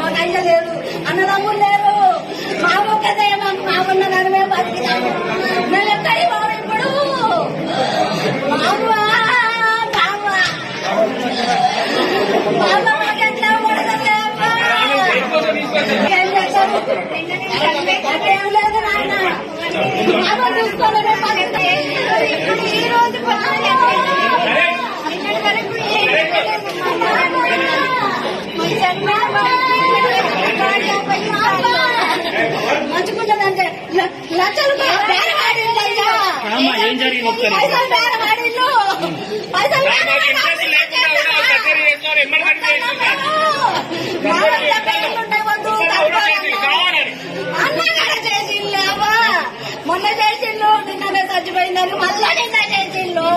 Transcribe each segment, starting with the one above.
మాకు అయ్య లేదు, అన్నదమ్ములు లేరు, మా ఒక్కదే మాకు మాకున్నదని మేము బతికినాము. మేము ఎక్కడికి పోవాలి ఇప్పుడు? మాకు ఎట్లా పడతలే ఏం లేదు నాయన, మాకు చూసుకోలేదు. ఈ రోజు మంచుకుంటుందంటే లక్షలు బేరవాడిల్లు, ఏం జరిగింది? పైసలు బేరవాడిల్లు, పైసలు అన్నగారు చేసిల్లు, మొన్న చేసిల్లు, నిన్ననే చచ్చిపోయిందని మళ్ళా నిన్న చేసిల్లు,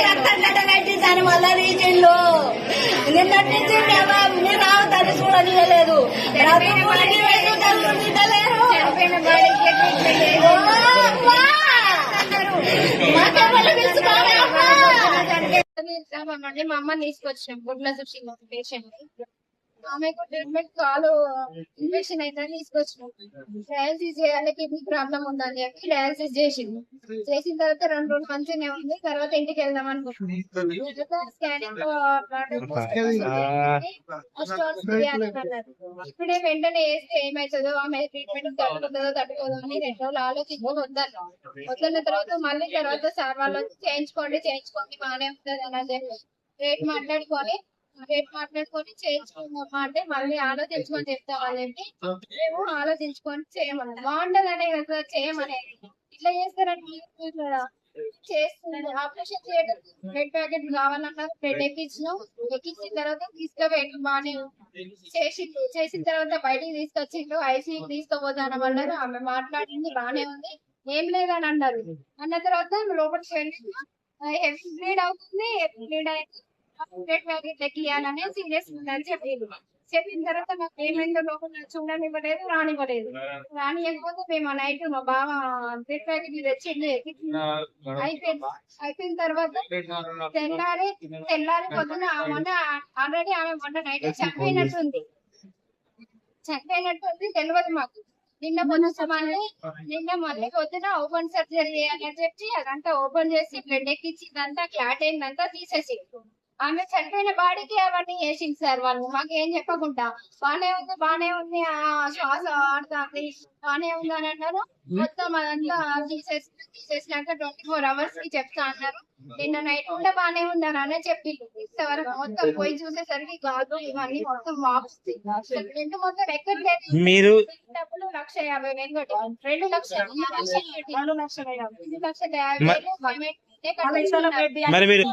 రక్తం పెట్టిందని మళ్ళా తీసిల్లు. నిన్నటి నుంచి మీరు రావద్దని చూడనియలేదు. మాకెవరు పిలుచుకోవాలి? మా అమ్మని తీసుకొచ్చినాం గుడ్ల చూసి పేషెంట్. ఆమెకు ట్రీట్మెంట్ కాలు ఇన్ఫెక్షన్ అయిందని తీసుకొచ్చినాం. డయాలసిస్ చేయాలి, కిడ్నీ ప్రాబ్లం ఉందని చెప్పి డయాలసిస్ చేసింది. చేసిన తర్వాత 2 రోజులు మంచిగానే ఉంది. తర్వాత ఇంటికి వెళ్దాం అనుకుంటున్నాం. స్కానింగ్ ఇప్పుడే వెంటనే వేస్తే ఏమవుతుందో, ఆమె ట్రీట్మెంట్ తట్టుకుంటుందో తట్టుకోదో అని 2 రోజులు ఆలోచించుకొని వద్దన్న తర్వాత మళ్ళీ తర్వాత సార్ వాళ్ళు చేయించుకోండి బాగానే ఉంటుంది అని చెప్పి రేట్ మాట్లాడుకొని చేయించుకుందామా అంటే మళ్ళీ ఆలోచించుకొని చెప్తా వాళ్ళంటే మేము ఆలోచించుకొని చేయమన్నారు. బాగుంటది అనే కదా చేయమనేది. ఇట్లా చేస్తారని చేస్తుంది. ఆపరేషన్ చేయడం బ్లడ్ ప్యాకెట్ కావాలన్నా బ్లడ్ ఎక్కించిన తర్వాత తీసుకుపోయాడు. బాగానే చేసిన తర్వాత బయటికి తీసుకొచ్చిండు. ఐసీయూకి తీసుకుపోతానమన్నారు. ఆమె మాట్లాడింది బాగానే ఉంది, ఏం లేదని అన్నారు. అన్న తర్వాత లోపలికి వెళ్ళి హెవీ బ్లీడ్ అవుతుంది, బ్లీడ్ అయింది, బ్లడ్ ప్యాకెట్ ఎక్కియాలనే సీరియస్ ఉందని చెప్పిన తర్వాత మాకు ఏమైందో లోపల చూడనివ్వలేదు, రానివ్వకపోతే మేము నైట్ మా బావ బ్లడ్ ప్యాకెట్ తెచ్చింది. అయిపోయిన తర్వాత తెల్లారి పొద్దున ఆల్రెడీ ఆమె మొన్న నైట్ చనిపోయినట్టుంది తెలియదు మాకు. నిన్న మళ్ళీ పొద్దున ఓపెన్ సర్జరీ చేయాలని చెప్పి అదంతా ఓపెన్ చేసి బ్లడ్ ఎక్కించి ఇదంతా క్లాట్ అయిందంతా తీసేసి ఆమె చనిపోయిన బాడీకి అవన్నీ వేసింది సార్ వాళ్ళు. మాకు ఏం చెప్పకుండా బానే ఉంది శ్వాస ఆడుతుంది బానే ఉంది అని అన్నారు. మొత్తం అదంతా తీసేసినాక 24 hours కి చెప్తా అన్నారు. నిన్న నైట్ కూడా బానే ఉంది అని చెప్పిండు. ఇంతవరకు మొత్తం పోయి చూసేసరికి గాజు ఇవన్నీ మొత్తం వాపుస్తాయి. 2 మొత్తం ఎక్కట్లేదు. మీరు డబ్బులు 1,50,000 కొట్టి 2,50,000 మరి మీరు